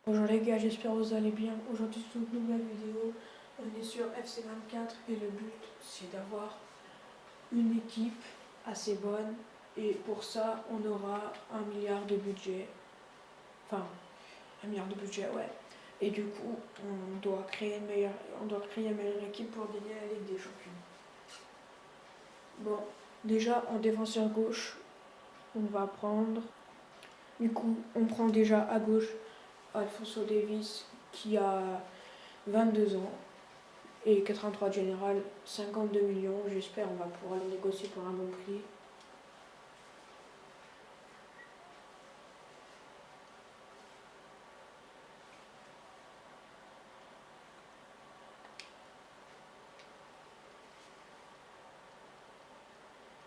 Bonjour les gars, j'espère que vous allez bien. Aujourd'hui c'est une nouvelle vidéo. On est sur FC24 et le but c'est d'avoir une équipe assez bonne. Et pour ça on aura 1 milliard de budget. Enfin, 1 milliard de budget, ouais. Et du coup on doit créer une meilleure équipe pour gagner la Ligue des Champions. Bon, déjà en défenseur gauche, on va prendre... Du coup on prend déjà à gauche Alphonso Davies qui a 22 ans. Et 83 de général, 52 millions, j'espère on va pouvoir le négocier pour un bon prix.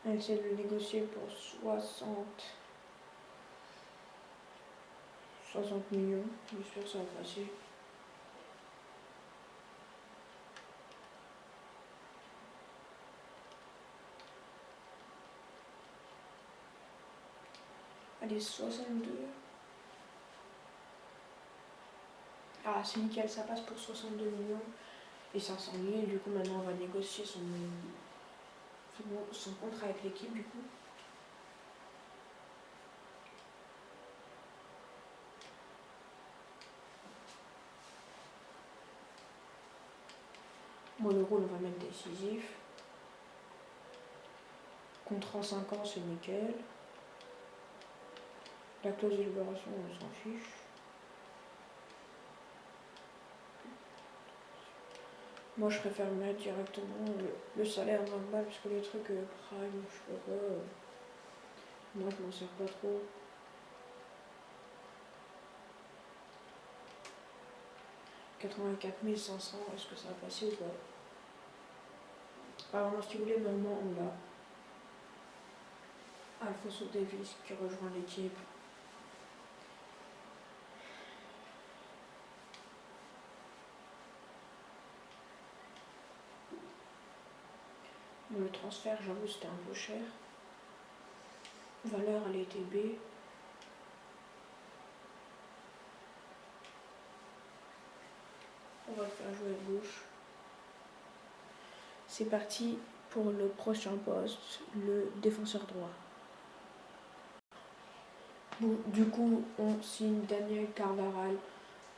On essaie de le négocier pour 60 millions, j'espère que ça va passer. Allez, 62. Ah, c'est nickel, ça passe pour 62 millions et 500 000. Du coup, maintenant, on va négocier son contrat avec l'équipe, du coup. Bon, le rôle, on va mettre décisif. Contrat 5 ans, c'est nickel. La clause de libération, on s'en fiche. Moi, je préfère mettre directement le salaire normal parce que les trucs prime, je sais pas quoi, moi, je m'en sers pas trop. 84 500, est-ce que ça va passer ou pas? Alors, si vous voulez, normalement, on a Alphonso Davies qui rejoint l'équipe. Bon, le transfert, j'avoue, c'était un peu cher. Valeur, elle était B. On va le faire jouer à gauche. C'est parti pour le prochain poste, le défenseur droit. Bon, du coup, on signe Daniel Carvajal,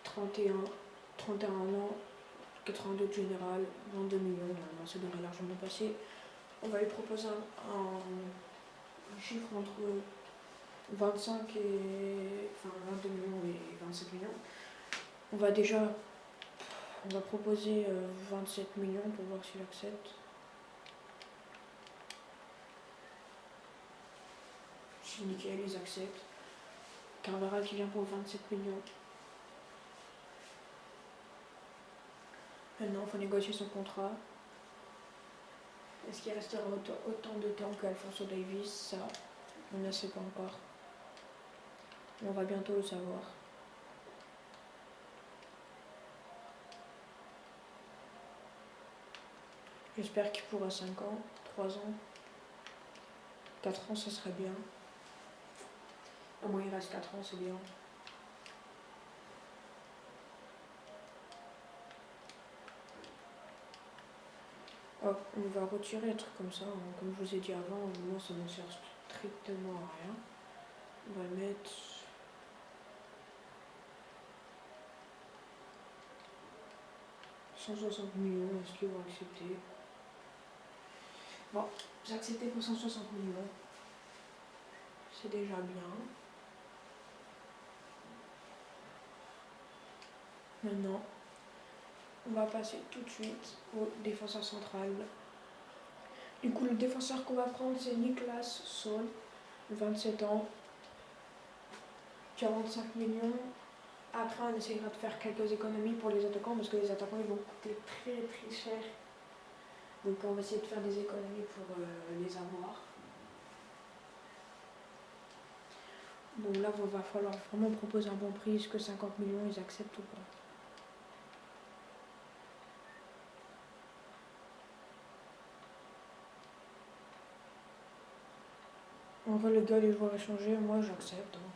31 ans, 82 de général, 22 millions, normalement ça devrait largement passer. On va lui proposer un chiffre entre 25 et... enfin 22 millions et 27 millions. On va proposer 27 millions pour voir s'il accepte. Si nickel, ils acceptent. Carvajal qui vient pour 27 millions. Maintenant, il faut négocier son contrat. Est-ce qu'il restera autant de temps qu'Alphonso Davies? Ça, on ne sait pas encore. On va bientôt le savoir. J'espère qu'il pourra 5 ans, 3 ans, 4 ans, ça serait bien. Au moins, il reste 4 ans, c'est bien. Hop, on va retirer les trucs comme ça. Hein. Comme je vous ai dit avant, moi, ça ne sert strictement à rien. On va mettre... $160 millions, est-ce qu'ils vont accepter? Bon, j'ai accepté pour 160 millions. C'est déjà bien. Maintenant, on va passer tout de suite au défenseur central. Du coup, le défenseur qu'on va prendre, c'est Niklas Sol, 27 ans, 45 millions. Après, on essaiera de faire quelques économies pour les attaquants parce que les attaquants ils vont coûter très très cher. Donc, on va essayer de faire des économies pour les avoir. Bon, là, il va falloir vraiment proposer un bon prix. Est-ce que 50 millions ils acceptent ou pas? En vrai, le gars, les joueurs échangés, moi j'accepte. Hein.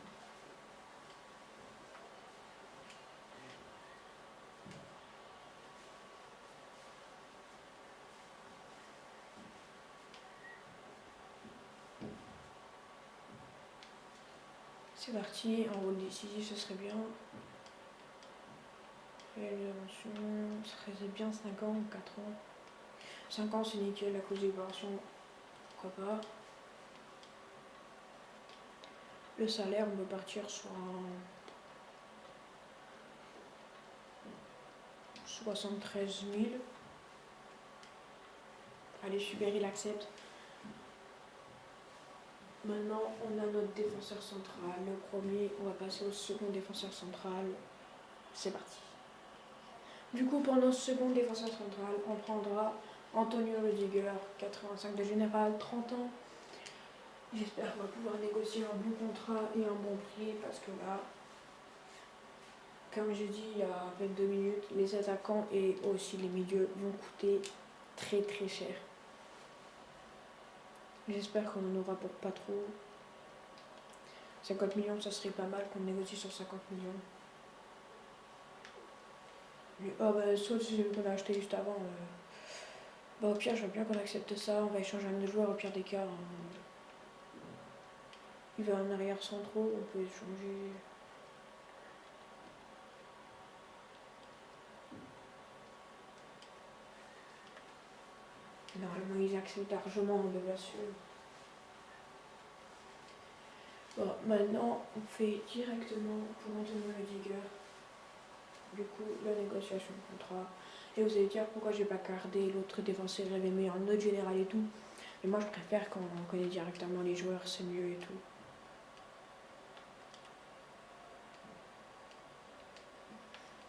C'est parti, en rôle décisif, ce serait bien. Réalisation, ce serait bien 5 ans, 4 ans. 5 ans, c'est nickel, à cause des opérations, pourquoi pas. Le salaire, on peut partir sur un 73 000. Allez, super, il accepte. Maintenant, on a notre défenseur central. Le premier, on va passer au second défenseur central. C'est parti. Du coup, pour notre second défenseur central, on prendra Antonio Rudiger, 85 de général, 30 ans. J'espère qu'on va pouvoir négocier un bon contrat et un bon prix parce que là, comme j'ai dit il y a à peine 2 minutes, les attaquants et aussi les milieux vont coûter très très cher. J'espère qu'on en aura pour pas trop. 50 millions, ça serait pas mal qu'on négocie sur 50 millions. Oh bah, sauf si c'est qu'on a acheté juste avant. Bah, au pire, je veux bien qu'on accepte ça. On va échanger un de joueurs au pire des cas. Il va en arrière centraux, on peut échanger. Normalement, ils acceptent largement, on devrait sûr. Bon, maintenant, on fait directement pour Antonio Rudiger. Du coup, la négociation de contrat. Et vous allez dire pourquoi j'ai pas gardé l'autre défenseur, j'avais mis un autre général et tout. Mais moi, je préfère quand on connaît directement les joueurs, c'est mieux et tout.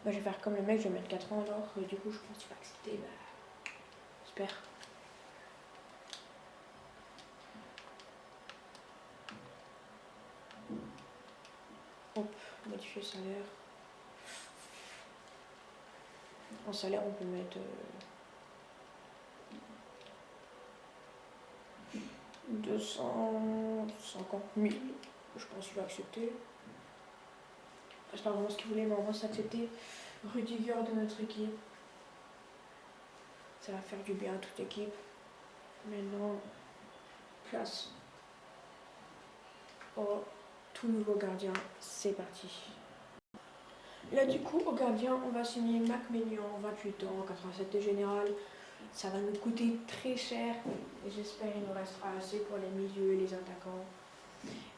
Bah, je vais faire comme le mec, je vais mettre 4 ans alors. Et du coup, je pense qu'il va accepter. Bah, j'espère. Hop, modifier salaire. En salaire, on peut mettre 250 000. Je pense qu'il va accepter. C'est pas vraiment ce qu'il voulait, mais au moins c'est accepté. Rudiger de notre équipe. Ça va faire du bien à toute l'équipe. Maintenant, place au tout nouveau gardien. C'est parti. Là, du coup, au gardien, on va signer Mac Maignan, 28 ans, 87 de général. Ça va nous coûter très cher. Et j'espère qu'il nous restera assez pour les milieux et les attaquants.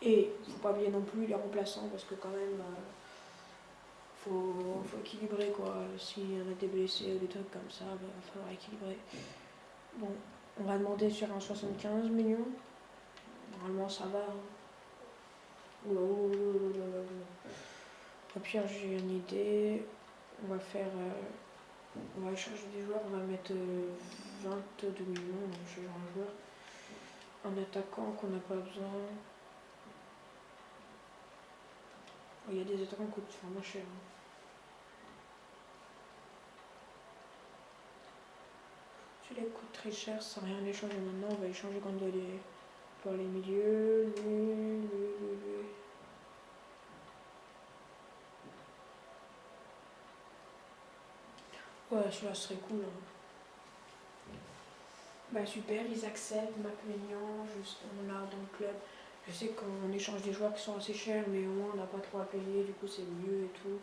Et il ne faut pas oublier non plus les remplaçants parce que quand même, faut équilibrer quoi. S'il y en a des blessés ou des trucs comme ça, il va falloir équilibrer. Bon, on va demander sur un 75 millions. Normalement, ça va. Au pire, j'ai une idée. On va faire. On va changer des joueurs. On va mettre 22 millions. On va changer un joueur. Un attaquant qu'on n'a pas besoin. Il y a des attaquants qui coûtent vraiment cher. Si les coûtent très cher, sans rien échanger maintenant, on va échanger contre pour les milieux. Ouais, celui-là serait cool. Hein. Bah super, ils acceptent, Mac Maignan, on l'a dans le club. Je sais qu'on échange des joueurs qui sont assez chers, mais au moins on n'a pas trop à payer, du coup c'est mieux et tout.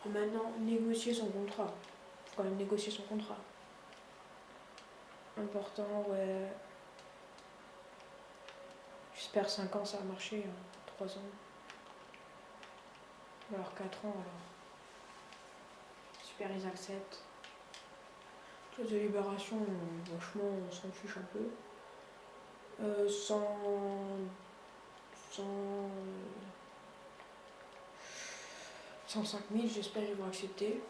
Maintenant, négocier son contrat. Faut quand même négocier son contrat. Important, ouais. J'espère 5 ans ça a marché, hein. 3 ans. Ou alors 4 ans alors. Super, ils acceptent. Clause de libération, franchement, on s'en fiche un peu. 105 000, j'espère qu'ils vont accepter.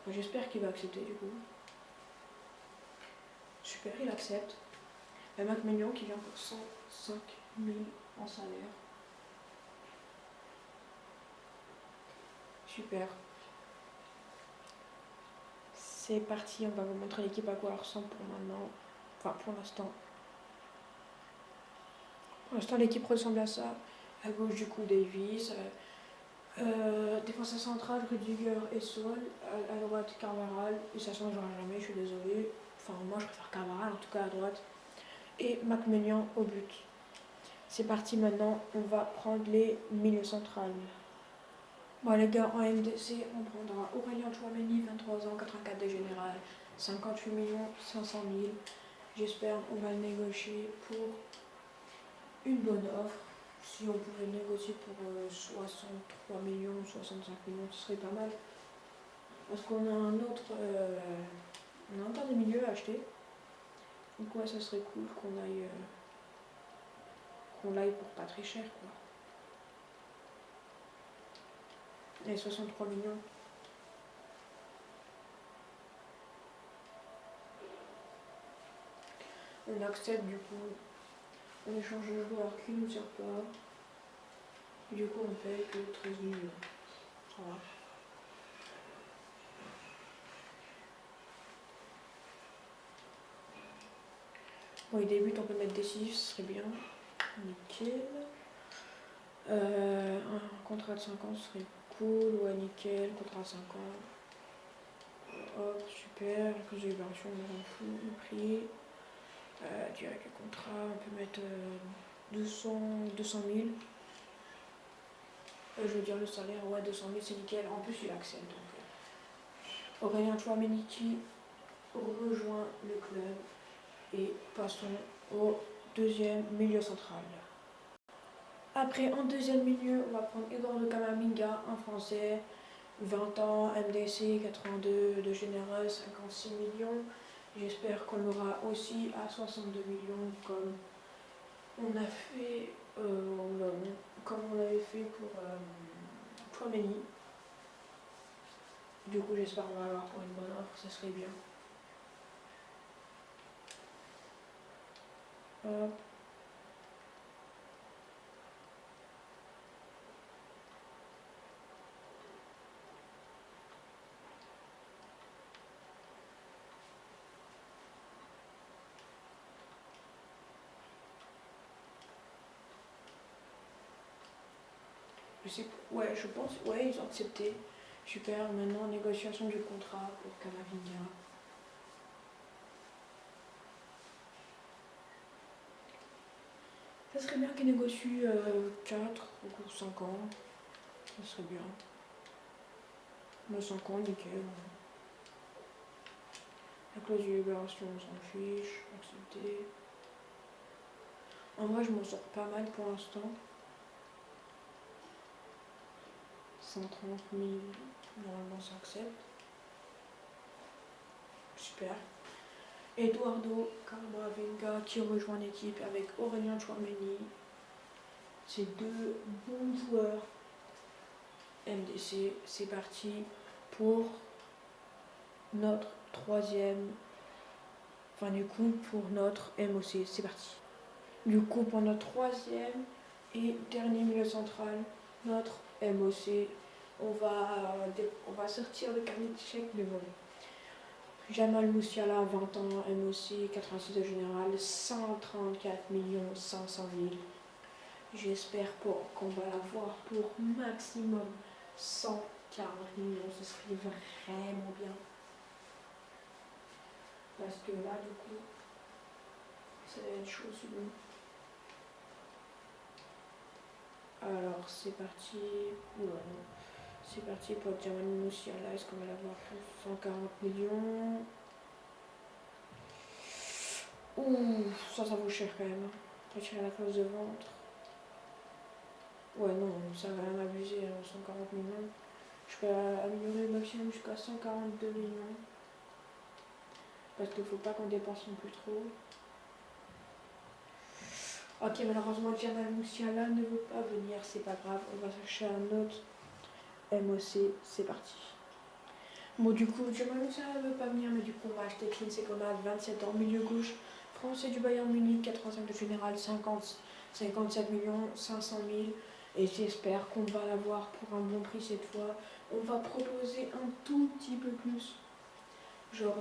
Enfin, j'espère qu'il va accepter du coup. Super, il accepte. La Mac Maignan qui vient pour 105 000 en salaire. Super. C'est parti, on va vous montrer l'équipe à quoi elle ressemble pour maintenant. Enfin, pour l'instant. Pour l'instant, l'équipe ressemble à ça. À gauche, du coup, Davies. Défenseur central, Rudiger et Sol. À droite, Carvajal. Et ça changera jamais, je suis désolée. Enfin, moi, je préfère Carvajal, en tout cas à droite. Et Mac Maignan au but. C'est parti maintenant, on va prendre les milieux centrales. Bon les gars, en MDC, on prendra Aurélien Chouameni, 23 ans, 84 de général, 58 500 000. J'espère qu'on va le négocier pour une bonne offre. Si on pouvait le négocier pour 63 millions, 65 millions, ce serait pas mal. Parce qu'on a un autre, on a encore des milieux à acheter. Donc ouais, ça serait cool qu'on l'aille pour pas très cher quoi. Et 63 millions. On accepte du coup. On échange le joueur qui ne nous sert pas. Du coup on paye que 13 millions. Ça va. Bon, il débute, on peut mettre décisif, ce serait bien. Nickel. Un contrat de 5 ans, ce serait cool. Ouais, nickel. Contrat de 5 ans. Hop, super. La clause de libération, on s'en fout. Le prix. Direct le contrat, on peut mettre 200 000. Je veux dire le salaire, ouais, 200 000, c'est nickel. En plus, il accepte. Donc, Aurélien Chouameni qui rejoint le club. Et passons au deuxième milieu central. Après, en deuxième milieu, on va prendre Eduardo Camavinga, un Français, 20 ans, MDC, 82 de général, 56 millions. J'espère qu'on l'aura aussi à 62 millions comme on a fait, comme on l'avait fait pour Chouameni. Du coup, j'espère qu'on va l'avoir pour une bonne offre, ça serait bien. Hop. Ouais, je pense, ouais, ils ont accepté. Super, maintenant négociation du contrat pour Camavinga. Ça serait bien qu'ils négocient 4 ou 5 ans. Ça serait bien. Mais 5 ans, nickel. La clause de libération, on s'en fiche. Accepter. En vrai, je m'en sors pas mal pour l'instant. 130 000, normalement ça accepte. Super. Eduardo Camavinga qui rejoint l'équipe avec Aurélien Chouameni. C'est deux bons joueurs. MDC, c'est parti pour notre troisième, enfin du coup pour notre MOC, c'est parti. Du coup pour notre troisième et dernier milieu central, notre MOC, on va sortir le carnet de chèques de vol. Jamal Musiala, 20 ans, MOC, 86 de général, 134 500 000. J'espère qu'on va l'avoir pour maximum 140 millions, ce serait vraiment bien. Parce que là, du coup, ça va être chaud sur nous. Alors, c'est parti. Ouais, c'est parti pour Jamal Musiala. Est-ce qu'on va l'avoir pour 140 millions? Ouh, ça vaut cher quand même. Retirer la clause de vente. Ouais, non, ça va rien abuser, 140 millions. Je peux améliorer le maximum jusqu'à 142 millions. Parce qu'il ne faut pas qu'on dépense non plus trop. Ok, malheureusement, Jamal Musiala ne veut pas venir, c'est pas grave. On va chercher un autre MOC, c'est parti. Bon, du coup, Jamal Musiala ne veut pas venir, mais du coup, on va acheter Clint Seconad, 27 ans, milieu gauche. Français du Bayern Munich, 85 de général, 57 500 000. Et j'espère qu'on va l'avoir pour un bon prix cette fois. On va proposer un tout petit peu plus. Genre,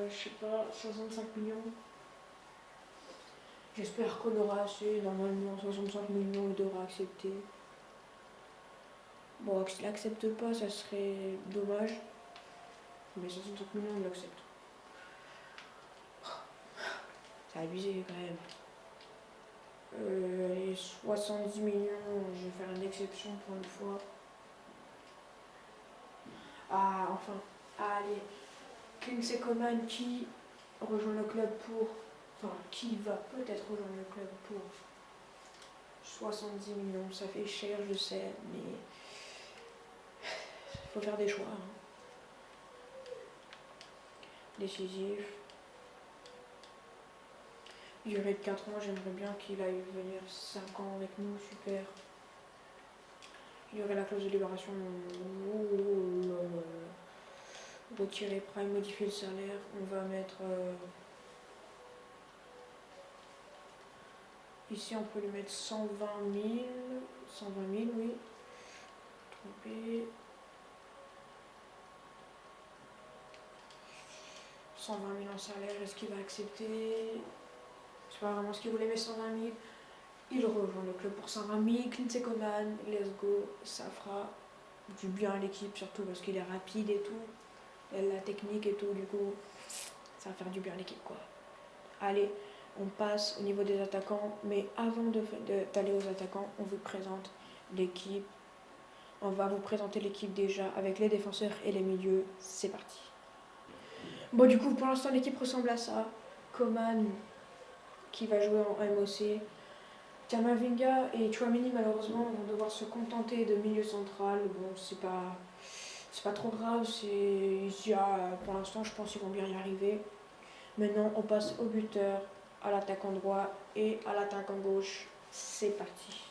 je sais pas, 65 millions. J'espère qu'on aura assez. Normalement, 65 millions, il devra accepter. Bon, s'il n'accepte pas, ça serait dommage. Mais 65 millions, il l'accepte. C'est abusé quand même. Les 70 millions, je vais faire une exception pour une fois. Ah, enfin, allez. Kingsley Coman qui rejoint le club pour. Enfin, qui va peut-être rejoindre le club pour 70 millions. Ça fait cher, je sais, mais il faut faire des choix. Hein. Décisif. Durée de 4 ans, j'aimerais bien qu'il aille venir 5 ans avec nous, super. Il y aurait la clause de libération. Retirer prime, modifier le salaire. On va mettre. Ici, on peut lui mettre 120 000. 120 000, oui. Trompé. 120 000 en salaire, est-ce qu'il va accepter? Je sais pas vraiment ce qu'il voulait, mais 120 000. Il rejoint le club pour 120 000. Kingsley Coman, let's go. Ça fera du bien à l'équipe, surtout parce qu'il est rapide et tout. Il a la technique et tout, du coup, ça va faire du bien à l'équipe, quoi. Allez, on passe au niveau des attaquants, mais avant d'aller aux attaquants, on vous présente l'équipe. On va vous présenter l'équipe déjà avec les défenseurs et les milieux. C'est parti. Bon, du coup, pour l'instant, l'équipe ressemble à ça. Coman, qui va jouer en MOC. Camavinga et Tchouaméni, malheureusement, vont devoir se contenter de milieu central. Bon, c'est pas trop grave. Pour l'instant, je pense qu'ils vont bien y arriver. Maintenant, on passe au buteur, à l'attaquant droit et à l'attaquant gauche. C'est parti.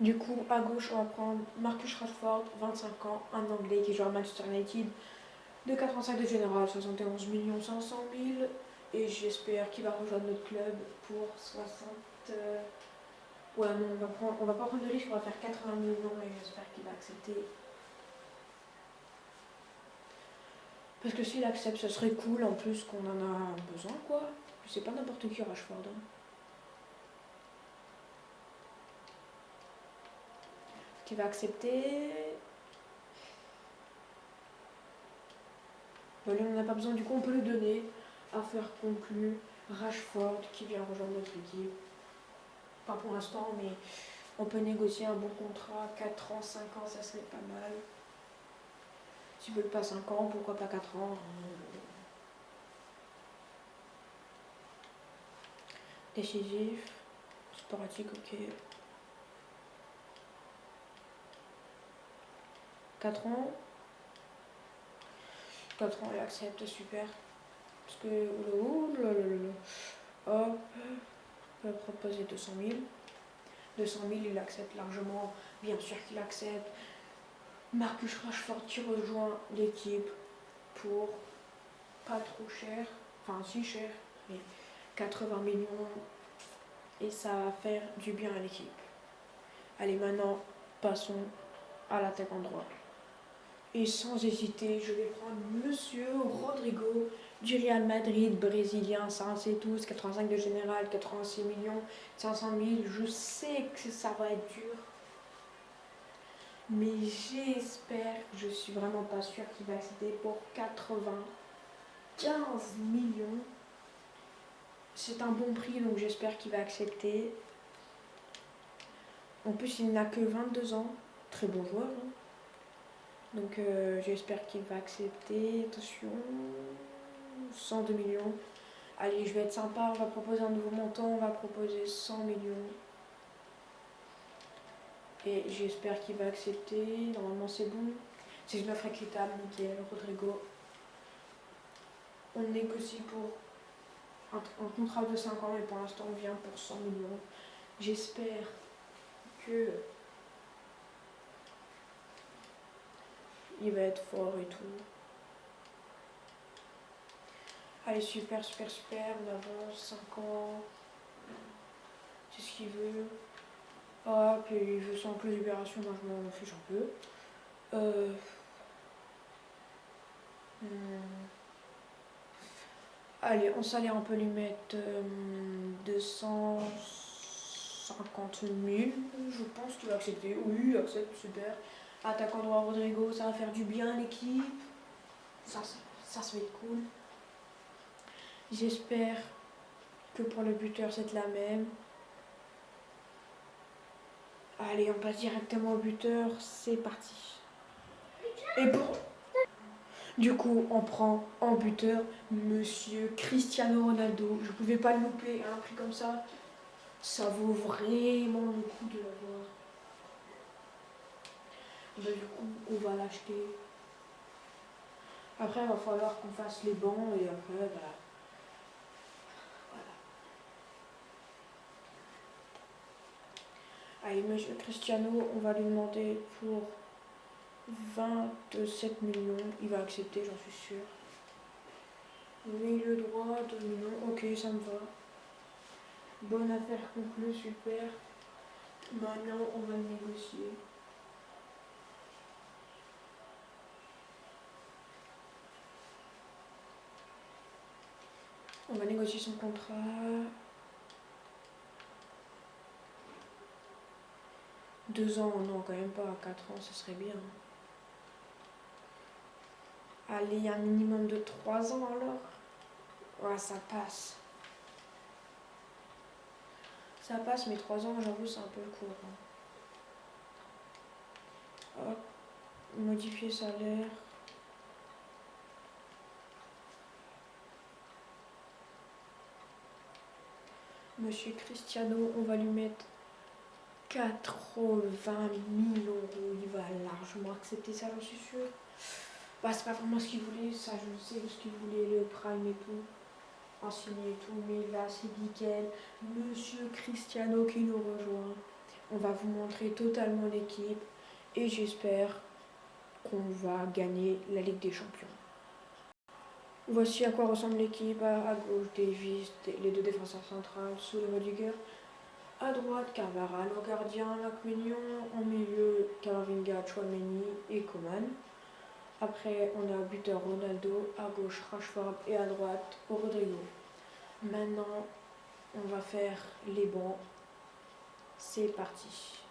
Du coup, à gauche, on va prendre Marcus Rashford, 25 ans, un Anglais qui joue à Manchester United, de 85 de général, 71 500 000. Et j'espère qu'il va rejoindre notre club pour 60... Ouais, non, on va pas prendre de risque, on va faire 80 millions et j'espère qu'il va accepter. Parce que s'il accepte, ce serait cool, en plus qu'on en a besoin, quoi. C'est pas n'importe qui, Rashford. Hein. Qui va accepter. Bon, lui, on n'en a pas besoin, du coup, on peut le donner. Affaire conclue. Rashford qui vient rejoindre notre équipe. Pas pour l'instant, mais on peut négocier un bon contrat. 4 ans, 5 ans, ça serait pas mal. S'ils veulent pas 5 ans, pourquoi pas 4 ans. Décisif. Sporadique, ok. 4 ans. 4 ans, il accepte, super. Parce que. Hop. On peut proposer 200 000. 200 000, il accepte largement. Bien sûr qu'il accepte. Marcus Rashford qui rejoint l'équipe pour pas trop cher. Enfin, si cher, mais 80 millions. Et ça va faire du bien à l'équipe. Allez, maintenant, passons à l'attaquant droit. Et sans hésiter, je vais prendre Monsieur Rodrigo du Real Madrid, brésilien, ça on sait tous, 85 de général, 86 millions, 500 000. Je sais que ça va être dur. Mais j'espère, je suis vraiment pas sûre qu'il va accepter pour 95 millions. C'est un bon prix, donc j'espère qu'il va accepter. En plus, il n'a que 22 ans. Très bon joueur. Hein. Donc j'espère qu'il va accepter. Attention. 102 millions. Allez, je vais être sympa. On va proposer un nouveau montant. On va proposer 100 millions. Et j'espère qu'il va accepter. Normalement, c'est bon. C'est une offre équitable. Nickel. Rodrigo. On négocie pour un contrat de 5 ans. Et pour l'instant, on vient pour 100 millions. J'espère que il va être fort et tout. Allez, super, super, super. On avance 5 ans. C'est ce qu'il veut. Hop, et il veut sans plus libération. Moi, je m'en fiche un peu. Allez, en salaire, on peut lui mettre 250 000. Je pense qu'il va accepter. Oui, il accepte, super. Attaquant droit Rodrigo, ça va faire du bien à l'équipe. Ça va être cool. J'espère que pour le buteur, c'est la même. Allez, on passe directement au buteur, c'est parti. Et pour... Du coup, on prend en buteur Monsieur Cristiano Ronaldo. Je pouvais pas le louper, un prix comme ça. Ça vaut vraiment le coup de l'avoir. Bah, du coup, on va l'acheter. Après, il va falloir qu'on fasse les bancs et après, bah, voilà. Allez, Monsieur Cristiano, on va lui demander pour 27 millions. Il va accepter, j'en suis sûre. Milieu droit, 2 millions. Ok, ça me va. Bonne affaire conclue, super. Maintenant, on va négocier. On va négocier son contrat. 2 ans, non, quand même pas. 4 ans, ce serait bien. Allez, un minimum de 3 ans alors. Ouais, ça passe. Ça passe, mais 3 ans, j'avoue, c'est un peu court. Hop, modifier salaire. Monsieur Cristiano, on va lui mettre 80 000 euros. Il va largement accepter ça, j'en suis sûre. Bah, c'est pas vraiment ce qu'il voulait, ça je le sais, ce qu'il voulait, le prime et tout. En signé et tout, mais là c'est nickel. Monsieur Cristiano qui nous rejoint. On va vous montrer totalement l'équipe et j'espère qu'on va gagner la Ligue des Champions. Voici à quoi ressemble l'équipe. À gauche, Davis, les 2 défenseurs centrales, sous le Rudiger. À droite, Carvajal, au gardien, Lacmignon. En milieu, Camavinga, Tchouaméni et Coman. Après, on a au buteur Ronaldo, à gauche Rashford et à droite Rodrigo. Maintenant, on va faire les bancs. C'est parti.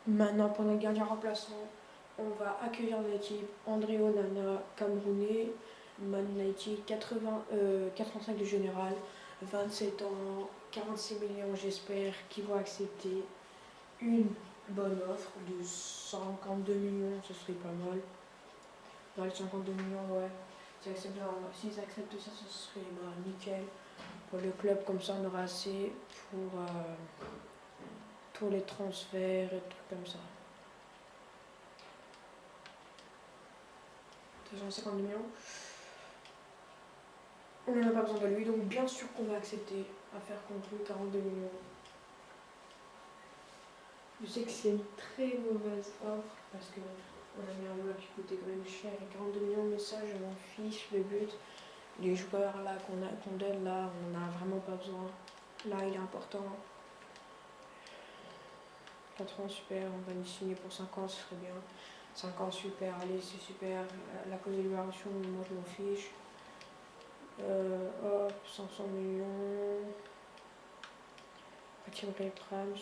Maintenant, pour notre gardien remplaçant, on va accueillir l'équipe André Onana, camerounais, Man United, 85 du général, 27 ans, 46 millions j'espère, qui vont accepter une bonne offre de 52 millions, ce serait pas mal. Dans les 52 millions, ouais. S'ils acceptent ça, ce serait bah, nickel pour le club, comme ça on aura assez pour tous les transferts et trucs comme ça. 250 millions. On n'en a pas besoin de lui, donc bien sûr qu'on va accepter à faire conclure 42 millions. Je sais que c'est une très mauvaise offre parce que on a mis un joueur qui coûtait quand même cher et 42 millions, mais ça je m'en fiche. Le but, les joueurs là qu'on donne là, on n'a vraiment pas besoin. Là il est important. 4 ans super, on va lui signer pour 5 ans, ce serait bien. 5 ans super, allez c'est super. La cause d'évaluation, moi je m'en fiche. Hop, 500 millions. Retirer Prams.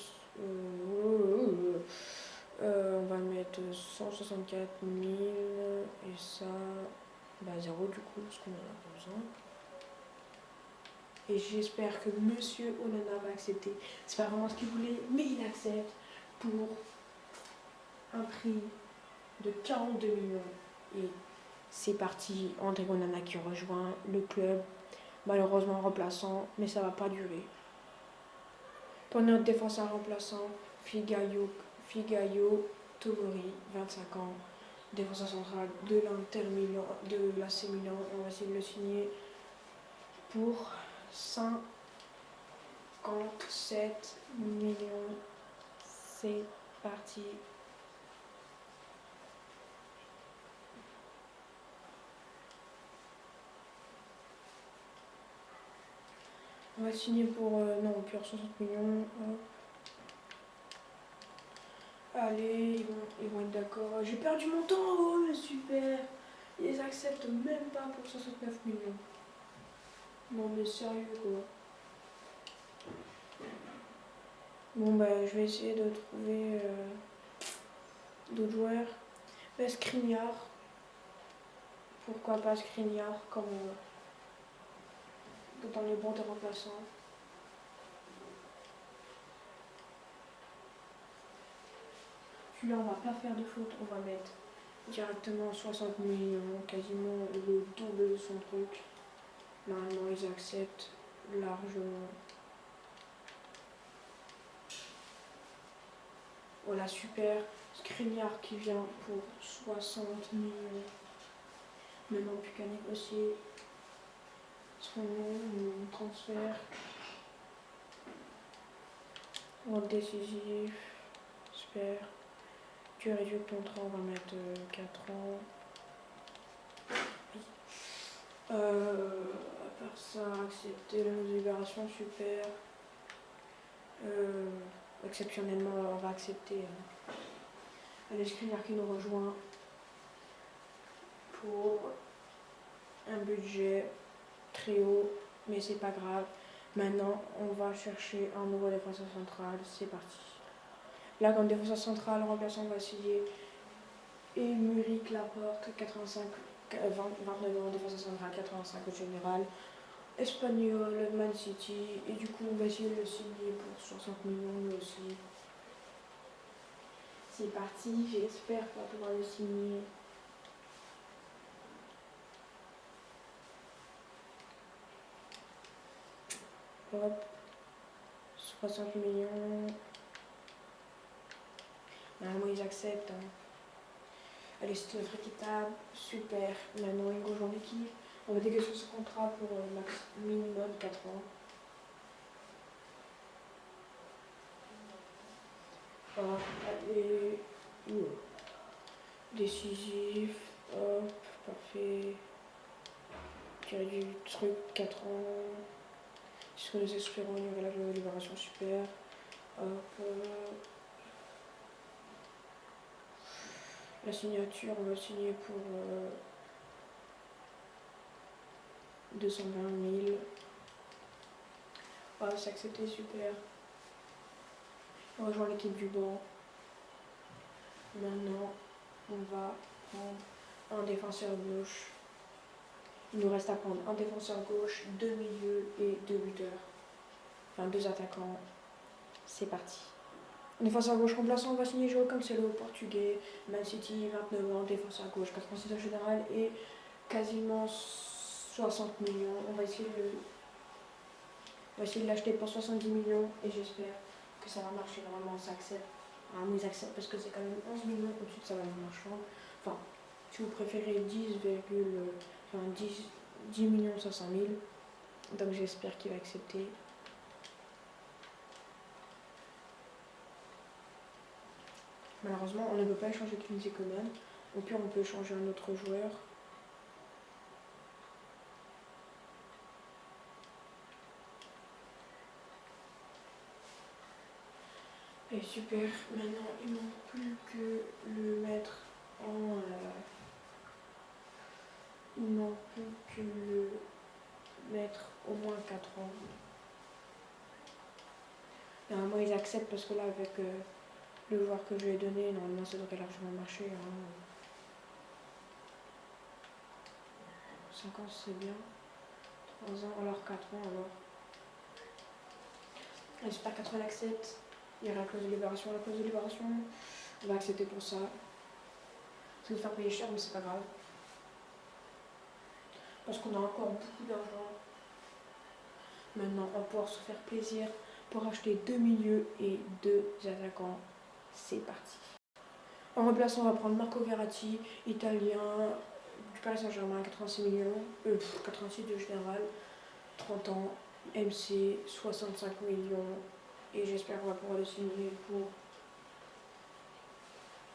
On va mettre 164 000 et ça, bah 0 du coup, parce qu'on en a pas besoin. Et j'espère que Monsieur Onana va accepter. C'est pas vraiment ce qu'il voulait, mais il accepte pour un prix de 42 millions. Et c'est parti, André Onana qui rejoint le club. Malheureusement remplaçant, mais ça va pas durer. Pour notre défenseur remplaçant, Figayo Tomori, 25 ans, défenseur central de l'Inter Milan, de l'AC Milan. On va essayer de le signer pour 57 millions. C'est parti. On va signer pour, non, au pire 60 millions. Allez, ils vont être d'accord. J'ai perdu mon temps, oh mais super. Ils acceptent même pas pour 69 millions. Non mais sérieux quoi. Bon bah je vais essayer de trouver d'autres joueurs. Bah, Skriniar. Pourquoi pas Skriniar comme dans les bancs des remplaçants. Celui-là, on va pas faire de faute, on va mettre directement 60 millions, quasiment le double de son truc. Normalement, ils acceptent largement. Voilà, super. Skriniar qui vient pour 60 millions. Maintenant, plus qu'à négocier son transfert. Rôle décisif. Super. Tu réduis le contrat, on va mettre 4 ans. À part ça, accepter la libération, super. Exceptionnellement, on va accepter. Allez, Skriniar qui nous rejoint pour un budget très haut, mais c'est pas grave. Maintenant, on va chercher un nouveau défenseur central. C'est parti. Là, comme défenseur central, remplaçant, on va signer Émeric Laporte, 29 ans, défenseur central, 85 au général. Espagnol, Man City. Et du coup, on va essayer de le signer pour 60 millions lui aussi. C'est parti, j'espère qu'on va pouvoir le signer. Hop, 60 millions. Normalement, ils acceptent. Hein. Allez, c'est notre équitable, super. Maintenant, il rejoint l'équipe. On va dégager ce contrat pour max minimum 4 ans. Voilà, allez, décisif, hop, parfait. Tirer du truc, 4 ans. Ce que nous espérons, il y aura la libération, super. Hop, la signature, on va signer pour 220 000. Ah, c'est accepté, super. On rejoint l'équipe du banc. Maintenant, on va prendre un défenseur gauche. Il nous reste à prendre un défenseur gauche, 2 milieux et 2 buteurs. Enfin, 2 attaquants. C'est parti. Défenseur gauche remplaçant, on va signer João Cancelo, portugais, Man City, 29 ans, défenseur gauche, 86 en général et quasiment 60 millions. On va essayer de l'acheter pour 70 millions et j'espère que ça va marcher. Normalement, ça accepte. Normalement, ils acceptent parce que c'est quand même 11 millions au-dessus de sa valeur marchande. Enfin, si vous préférez 10 millions 500 000. Donc j'espère qu'il va accepter. Malheureusement, on ne peut pas échanger Kingsley Coman. Au pire, on peut échanger un autre joueur. Et super. Maintenant, il ne manque plus que le mettre en... il ne manque plus que le mettre au moins 4 ans. Normalement, ils acceptent parce que là, avec le joueur que je lui ai donné, normalement, ça devrait largement marcher. Hein. 5 ans, c'est bien. 3 ans, alors 4 ans, alors. J'espère qu'à 4 ans, elle accepte. Il y aura la clause de libération. La clause de libération, on va accepter pour ça. Ça va faire payer cher, mais c'est pas grave. Parce qu'on a encore beaucoup d'argent. Maintenant, on va pouvoir se faire plaisir pour acheter 2 milieux et 2 attaquants. C'est parti. En remplaçant, on va prendre Marco Verratti, italien, du Paris Saint-Germain, 86 millions, 86 de général, 30 ans, MC, 65 millions. Et j'espère qu'on va pouvoir le signer pour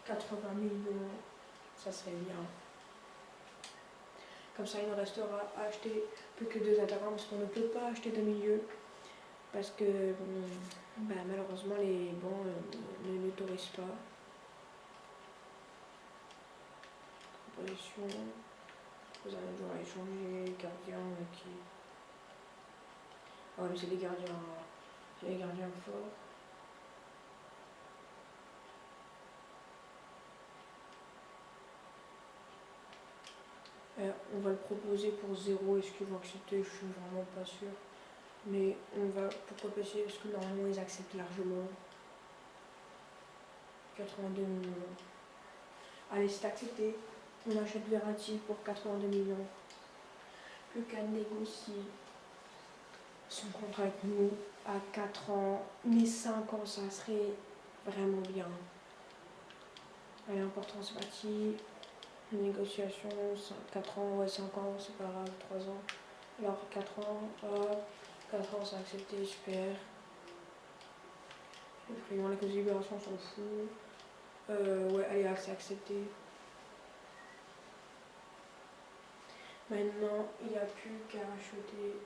80 millions. Ça serait bien. Comme ça, il nous restera à acheter plus que 2 attaquants parce qu'on ne peut pas acheter de milieu. Parce que malheureusement, les bancs ne l'autorisent pas. Proposition. Vous allez devoir échanger gardien qui. Ah, mais c'est des gardiens. C'est des gardiens forts. On va le proposer pour 0. Est-ce qu'ils vont accepter? Je suis vraiment pas sûre. Mais on va pourquoi pas essayer parce que normalement ils acceptent largement. 82 millions. Allez, c'est accepté. On achète Verratti pour 82 millions. Plus qu'à négocier son contrat avec nous à 4 ans. Mais 5 ans, ça serait vraiment bien. Allez, important, c'est parti. Négociation, 4 ans, ouais, 5 ans, c'est pas grave, 3 ans. Alors, 4 ans, hop, 4 ans, c'est accepté, super. Les primes, les causes de libération, on s'en fout. Ouais, allez, c'est accepté. Maintenant, il n'y a plus qu'à acheter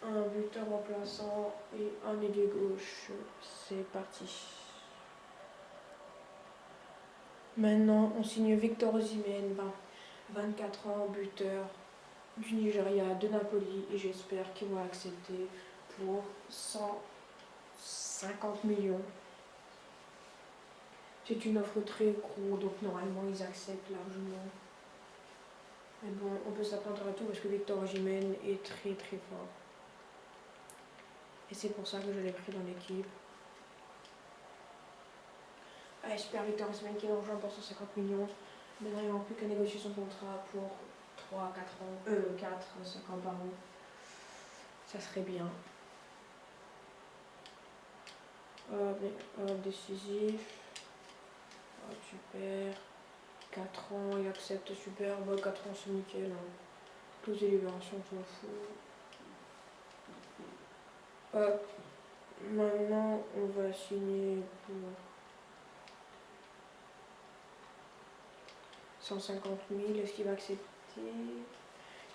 un buteur remplaçant et un ailier gauche. C'est parti. Maintenant, on signe Victor Osimhen, 24 ans, buteur du Nigeria, de Napoli, et j'espère qu'ils vont accepter pour 150 millions. C'est une offre très gros, donc normalement ils acceptent largement. Mais bon, on peut s'attendre à tout parce que Victor Osimhen est très très fort. Et c'est pour ça que je l'ai pris dans l'équipe. Allez, super, Victor Osimhen qui est en juin pour 150 millions. Maintenant, il n'y aura plus qu'à négocier son contrat pour 3, 4 ans, 4, 5 ans par an. Ça serait bien. Décisif. Super. 4 ans, il accepte, super. Bon, 4 ans, c'est nickel. Hein. Clause de libération, on s'en fout. Maintenant, on va signer pour 150 000. Est-ce qu'il va accepter?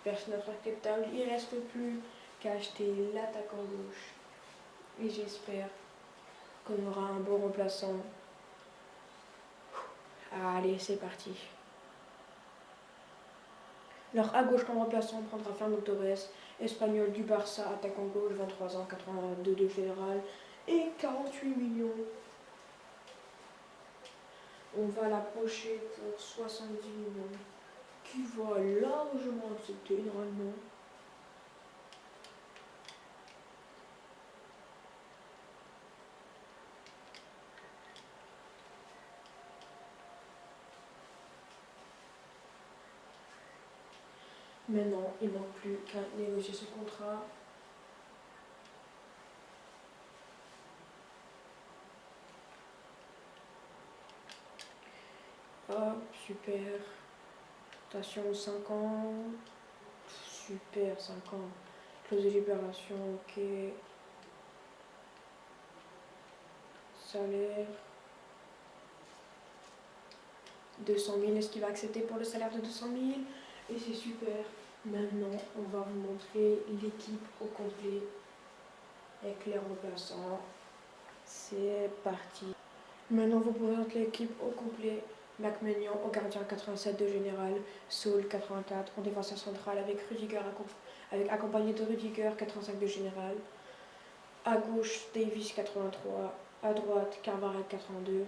Personne n'est acceptable. Il ne reste plus qu'à acheter l'attaquant gauche. Et j'espère qu'on aura un bon remplaçant. Allez, c'est parti. Alors à gauche comme remplaçant, on prendra Fernando Torres, espagnol du Barça, attaquant gauche, 23 ans, 82 de général et 48 millions. On va l'approcher pour 70 millions, qui va largement accepter normalement. Maintenant, il ne manque plus qu'à négocier ce contrat. Hop, super. Station 5 ans. Super, 5 ans. Clause de libération, ok. Salaire. 200 000, est-ce qu'il va accepter pour le salaire de 200 000? Et c'est super. Maintenant, on va vous montrer l'équipe au complet avec les remplaçants. C'est parti. Maintenant, vous présente l'équipe au complet. McMahon au gardien 87 de général, Saul 84 en défenseur central avec Rudiger accompagné de Rudiger 85 de général. À gauche, Davis 83, à droite, Carvajal 82.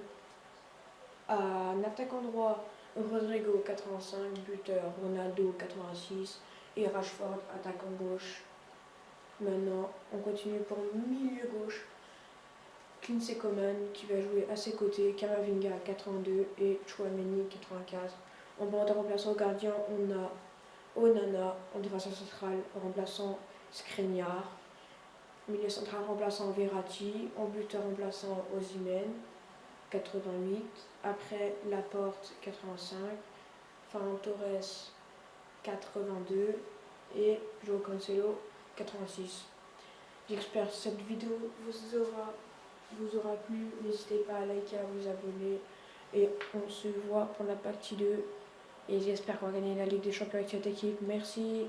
En attaquant droit, Rodrigo 85, buteur Ronaldo 86 et Rashford attaquant gauche. Maintenant, on continue pour milieu gauche. Kingsley Coman qui va jouer à ses côtés, Camavinga 82 et Chouameni 84. En bande remplaçant au gardien, on a Onana en défenseur central remplaçant Skriniar. Milieu central remplaçant Verratti, en buteur remplaçant Osimhen 88, après Laporte 85, Ferran Torres 82 et João Cancelo 86. J'espère que cette vidéo vous aura plu. N'hésitez pas à liker, à vous abonner et on se voit pour la partie 2 et j'espère qu'on va gagner la Ligue des Champions avec cette équipe. Merci.